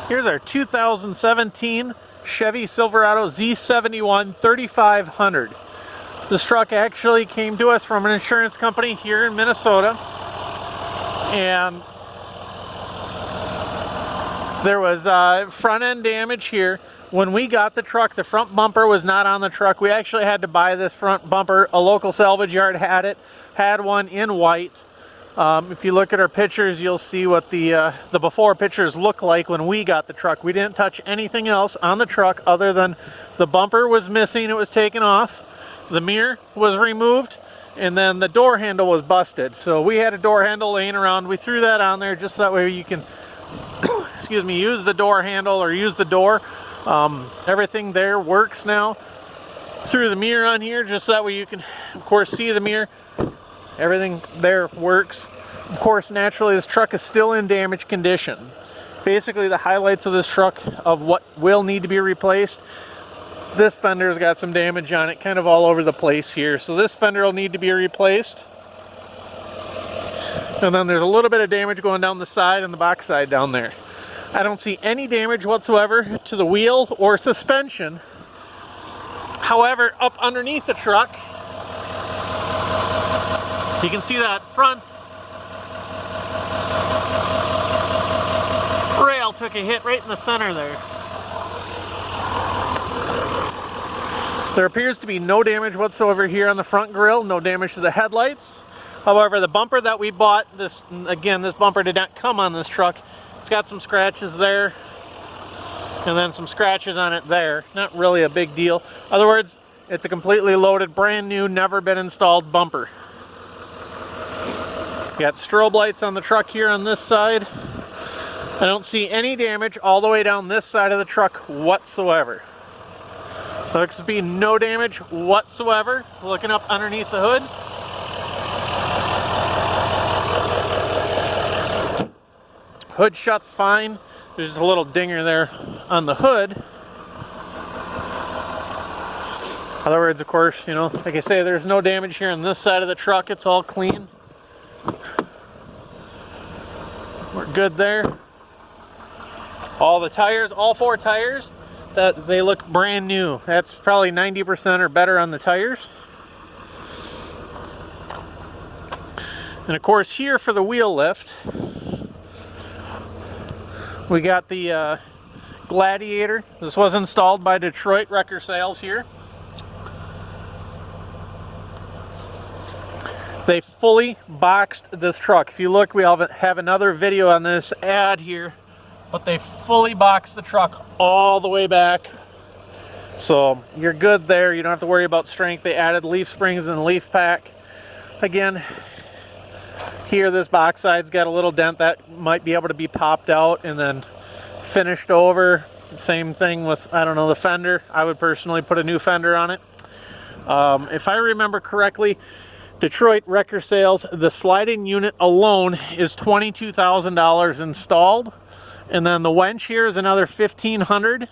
Here's our 2017 Chevy Silverado Z71 3500. This truck actually came to us from an insurance company here in Minnesota, and there was front end damage here. When we got the truck, the front bumper was not on the truck. We actually had to buy this front bumper. A local salvage yard had one in white. If you look at our pictures, you'll see what the before pictures look like when we got the truck. We didn't touch anything else on the truck other than the bumper was missing. It was taken off. The mirror was removed, and then the door handle was busted. So we had a door handle laying around. We threw that on there just that way you can excuse me, use the door handle or use the door. Everything there works now through the mirror on here, just that way you can of course see the mirror. Everything there works. Of course, naturally this truck is still in damaged condition. Basically the highlights of this truck of what will need to be replaced: this fender's got some damage on it, kind of all over the place here. So this fender will need to be replaced. And then there's a little bit of damage going down the side and the box side down there. I don't see any damage whatsoever to the wheel or suspension. However, up underneath the truck, you can see that front rail took a hit right in the center there. There appears to be no damage whatsoever here on the front grille, no damage to the headlights. However, the bumper that we bought, this bumper did not come on this truck. It's got some scratches there, and then some scratches on it there. Not really a big deal. In other words, it's a completely loaded, brand new, never been installed bumper. Got strobe lights on the truck here on this side. I don't see any damage all the way down this side of the truck whatsoever. Looks to be no damage whatsoever. Looking up underneath the hood. Hood shuts fine. There's just a little dinger there on the hood. In other words, of course, you know, like I say, there's no damage here on this side of the truck. It's all clean. We're good there. All the tires, all four tires, they look brand new. That's probably 90% or better on the tires. And of course, here for the wheel lift, we got the Gladiator. This was installed by Detroit Wrecker Sales here. They fully boxed this truck. If you look, we have another video on this ad here, but they fully boxed the truck all the way back. So you're good there. You don't have to worry about strength. They added leaf springs and leaf pack. Again, here this box side's got a little dent that might be able to be popped out and then finished over. Same thing with, I don't know, the fender. I would personally put a new fender on it. If I remember correctly, Detroit Wrecker Sales, the sliding unit alone is $22,000 installed, and then the winch here is another $1,500.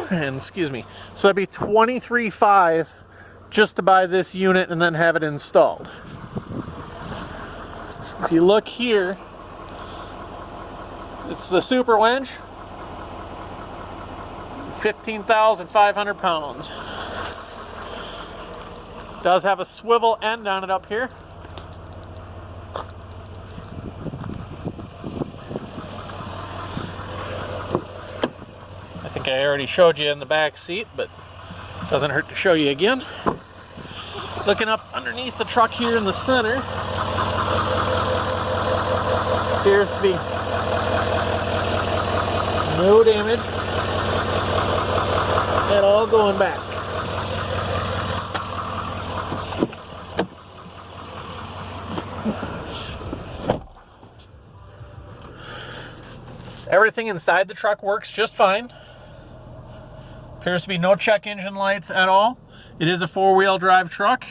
And excuse me, so that'd be $23,500 just to buy this unit and then have it installed. If you look here, it's the super winch, 15,500 pounds. Does have a swivel end on it up here. I think I already showed you in the back seat, but doesn't hurt to show you again. Looking up underneath the truck here in the center, appears to be no damage at all going back. Everything inside the truck works just fine. Appears to be no check engine lights at all. It is a four-wheel drive truck.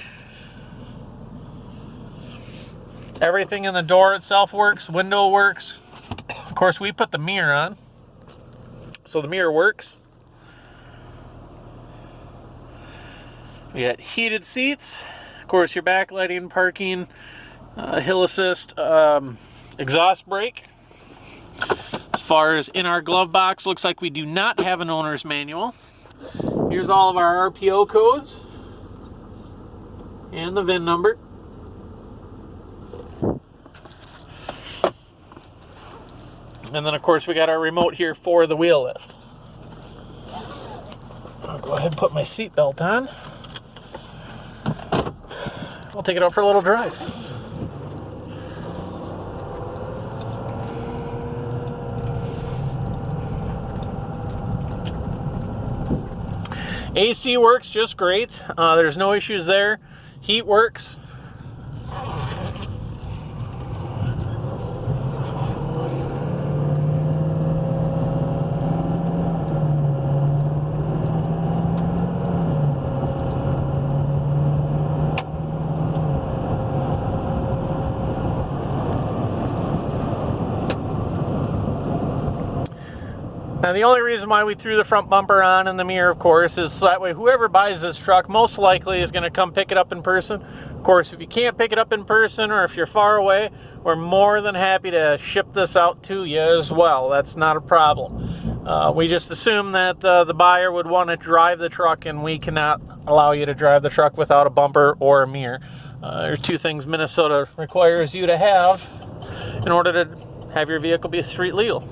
Everything in the door itself works, window works. Of course, we put the mirror on, so the mirror works. We got heated seats. Of course, your backlighting, parking, hill assist, exhaust brake. As far as in our glove box, looks like we do not have an owner's manual. Here's all of our RPO codes and the VIN number. And then of course we got our remote here for the wheel lift. I'll go ahead and put my seatbelt on. We'll take it out for a little drive. AC works just great. There's no issues there. Heat works. Now the only reason why we threw the front bumper on and the mirror, of course, is so that way whoever buys this truck most likely is going to come pick it up in person. Of course, if you can't pick it up in person or if you're far away, we're more than happy to ship this out to you as well. That's not a problem. We just assume that the buyer would want to drive the truck, and we cannot allow you to drive the truck without a bumper or a mirror. There are two things Minnesota requires you to have in order to have your vehicle be street legal.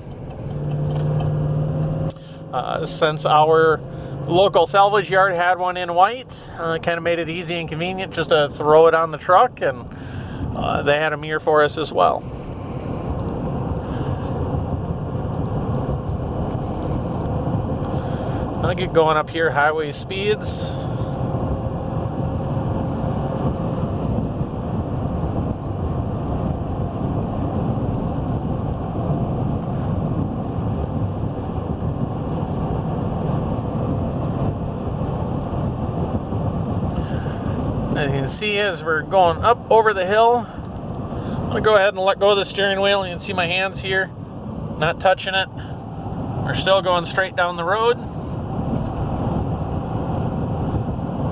Since our local salvage yard had one in white, kind of made it easy and convenient just to throw it on the truck, and they had a mirror for us as well. I'll get going up here, highway speeds. As you can see, as we're going up over the hill, I'm going to go ahead and let go of the steering wheel. You can see my hands here, not touching it. We're still going straight down the road.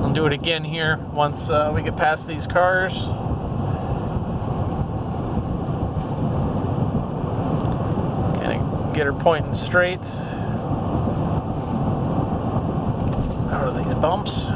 I'll do it again here once we get past these cars. Kind of get her pointing straight out of these bumps.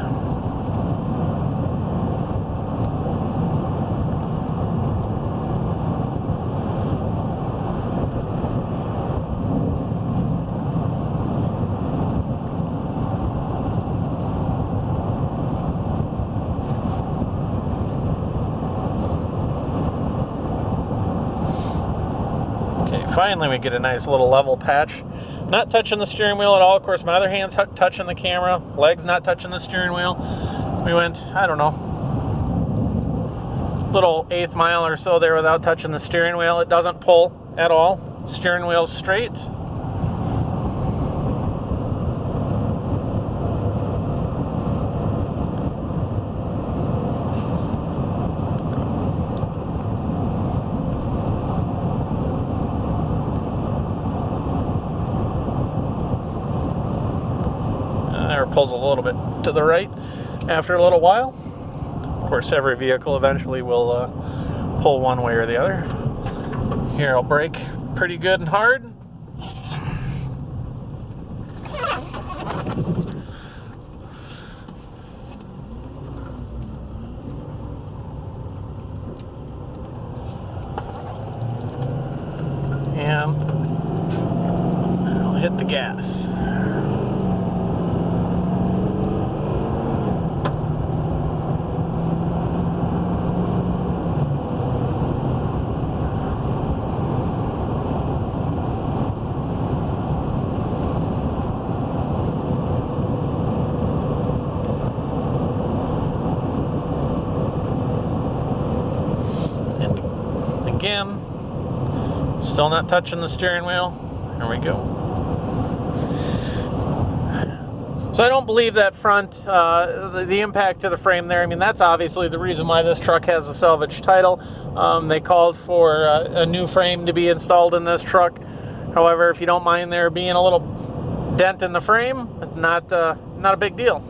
Finally, we get a nice little level patch. Not touching the steering wheel at all. Of course, my other hand's touching the camera. Legs not touching the steering wheel. We went, I don't know, little 1/8 mile or so there without touching the steering wheel. It doesn't pull at all. Steering wheel's straight. Pulls a little bit to the right after a little while. Of course, every vehicle eventually will pull one way or the other. Here, I'll brake pretty good and hard. And I'll hit the gas. Again, still not touching the steering wheel. There we go. So I don't believe that front, the impact to the frame there, I mean, that's obviously the reason why this truck has a salvage title. They called for a new frame to be installed in this truck. However, if you don't mind there being a little dent in the frame, not a big deal.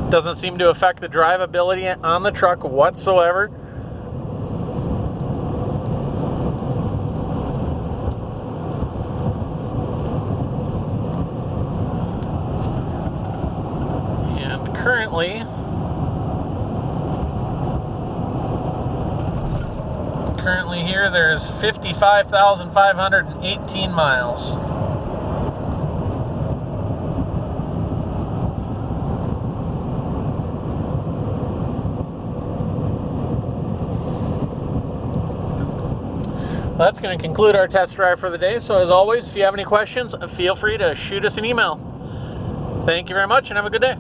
Doesn't seem to affect the drivability on the truck whatsoever. Currently here there's 55,518 miles. Well, that's going to conclude our test drive for the day. So as always, if you have any questions, feel free to shoot us an email. Thank you very much and have a good day.